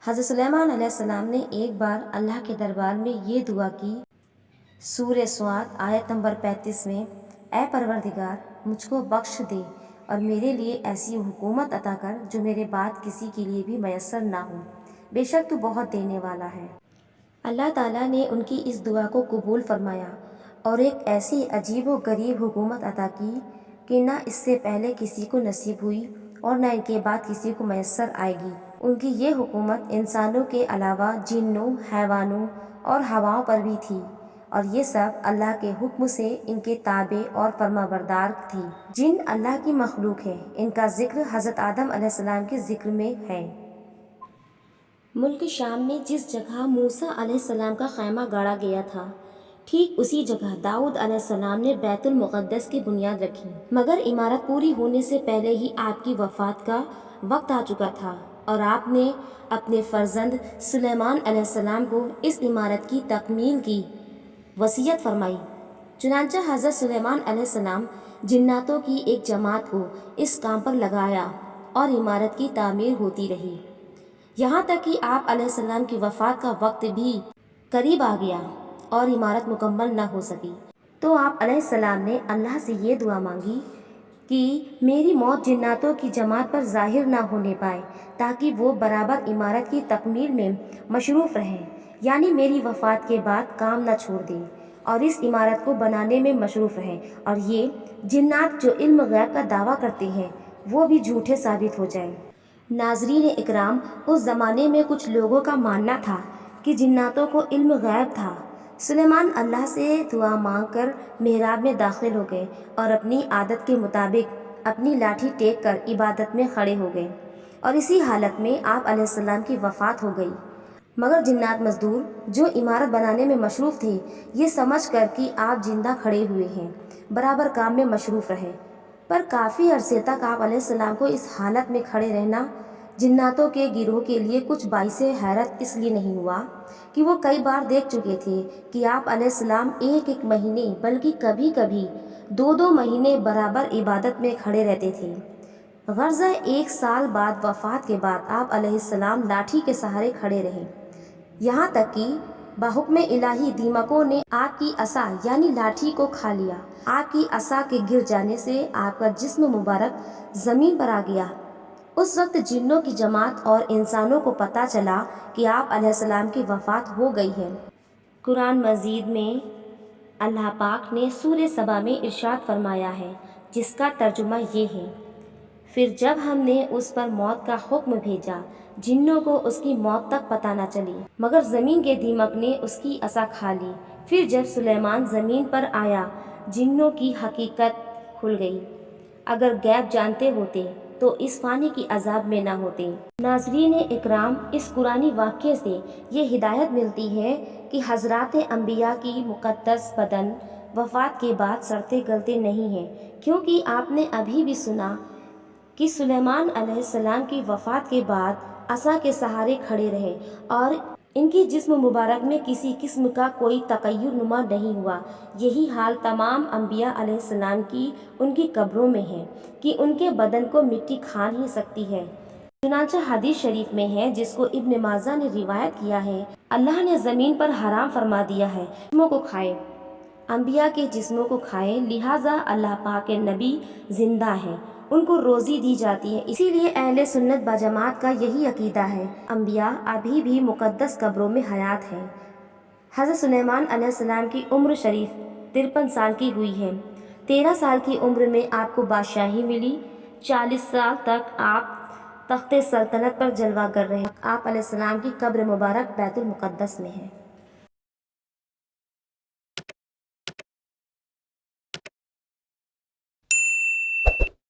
حضرت سلیمان علیہ السلام نے ایک بار اللہ کے دربار میں یہ دعا کی۔ سورہ صاد آیت نمبر 35 میں، اے پروردگار، مجھ کو بخش دے اور میرے لیے ایسی حکومت عطا کر جو میرے بعد کسی کے لیے بھی میسر نہ ہو، بے شک تو بہت دینے والا ہے۔ اللہ تعالیٰ نے ان کی اس دعا کو قبول فرمایا اور ایک ایسی عجیب و غریب حکومت عطا کی کہ نہ اس سے پہلے کسی کو نصیب ہوئی اور نہ ان کے بعد کسی کو میسر آئے گی۔ ان کی یہ حکومت انسانوں کے علاوہ جنوں، حیوانوں اور ہواؤں پر بھی تھی، اور یہ سب اللہ کے حکم سے ان کے تابع اور فرمانبردار تھی۔ جن اللہ کی مخلوق ہے، ان کا ذکر حضرت آدم علیہ السلام کے ذکر میں ہے۔ ملک شام میں جس جگہ موسیٰ علیہ السلام کا خیمہ گاڑا گیا تھا، ٹھیک اسی جگہ داؤد علیہ السلام نے بیت المقدس کی بنیاد رکھی، مگر عمارت پوری ہونے سے پہلے ہی آپ کی وفات کا وقت آ چکا تھا اور آپ نے اپنے فرزند سلیمان علیہ السلام کو اس عمارت کی تکمیل کی وصیت فرمائی۔ چنانچہ حضرت سلیمان علیہ السلام جناتوں کی ایک جماعت کو اس کام پر لگایا اور عمارت کی تعمیر ہوتی رہی، یہاں تک کہ آپ علیہ السلام کی وفات کا وقت بھی قریب آ گیا اور عمارت مکمل نہ ہو سکی۔ تو آپ علیہ السلام نے اللہ سے یہ دعا مانگی کہ میری موت جناتوں کی جماعت پر ظاہر نہ ہونے پائے، تاکہ وہ برابر عمارت کی تکمیل میں مصروف رہیں، یعنی میری وفات کے بعد کام نہ چھوڑ دیں اور اس عمارت کو بنانے میں مصروف رہیں، اور یہ جنات جو علم غیب کا دعویٰ کرتے ہیں وہ بھی جھوٹے ثابت ہو جائیں۔ ناظرین اکرام، اس زمانے میں کچھ لوگوں کا ماننا تھا کہ جناتوں کو علم غیب تھا۔ سلیمان اللہ سے دعا مانگ کر محراب میں داخل ہو گئے اور اپنی عادت کے مطابق اپنی لاٹھی ٹیک کر عبادت میں کھڑے ہو گئے، اور اسی حالت میں آپ علیہ السلام کی وفات ہو گئی۔ مگر جنات مزدور جو عمارت بنانے میں مصروف تھے، یہ سمجھ کر کہ آپ زندہ کھڑے ہوئے ہیں، برابر کام میں مصروف رہے۔ پر کافی عرصے تک آپ علیہ السلام کو اس حالت میں کھڑے رہنا جناتوں کے گروہ کے لیے کچھ باعث حیرت اس لیے نہیں ہوا کہ وہ کئی بار دیکھ چکے تھے کہ آپ علیہ السلام ایک مہینے بلکہ کبھی کبھی 2 مہینے برابر عبادت میں کھڑے رہتے تھے۔ غرضہ 1 سال بعد وفات کے بعد آپ علیہ السلام لاٹھی کے سہارے کھڑے رہے، یہاں تک کہ بحکم الہی دیمکوں نے آپ کی عصا یعنی لاٹھی کو کھا لیا۔ آپ کی عصا کے گر جانے سے آپ کا جسم مبارک زمین پر آ گیا۔ اس وقت جنوں کی جماعت اور انسانوں کو پتہ چلا کہ آپ علیہ السلام کی وفات ہو گئی ہے۔ قرآن مجید میں اللہ پاک نے سورہ سبا میں ارشاد فرمایا ہے، جس کا ترجمہ یہ ہے: پھر جب ہم نے اس پر موت کا حکم بھیجا، جنوں کو اس کی موت تک پتہ نہ چلی، مگر زمین کے دیمک نے اس کی عصا کھا لی۔ پھر جب سلیمان زمین پر آیا، جنوں کی حقیقت کھل گئی۔ اگر غیب جانتے ہوتے تو اس فانی کی عذاب میں نہ ہوتے۔ ناظرین اکرام، اس قرآنی واقعے سے یہ ہدایت ملتی ہے کہ حضرات انبیاء کی مقدس بدن وفات کے بعد سڑتے گلتے نہیں ہیں، کیونکہ آپ نے ابھی بھی سنا کہ سلیمان علیہ السلام کی وفات کے بعد عصا کے سہارے کھڑے رہے اور ان کی جسم مبارک میں کسی قسم کا کوئی تغیر نما نہیں ہوا۔ یہی حال تمام انبیاء علیہ السلام کی ان کی قبروں میں ہے کہ ان کے بدن کو مٹی کھا نہیں سکتی ہے۔ چنانچہ حدیث شریف میں ہے، جس کو ابن ماجہ نے روایت کیا ہے، اللہ نے زمین پر حرام فرما دیا ہے جسموں کو کھائے، انبیاء کے جسموں کو کھائے، لہٰذا اللہ پاک کے نبی زندہ ہیں، ان کو روزی دی جاتی ہے۔ اسی لیے اہل سنت بجماعت کا یہی عقیدہ ہے، انبیاء ابھی بھی مقدس قبروں میں حیات ہیں۔ حضرت سلیمان علیہ السلام کی عمر شریف 53 سال کی ہوئی ہے۔ 13 سال کی عمر میں آپ کو بادشاہی ملی، 40 سال تک آپ تخت سلطنت پر جلوہ گر رہے۔ آپ علیہ السلام کی قبر مبارک بیت المقدس میں ہے۔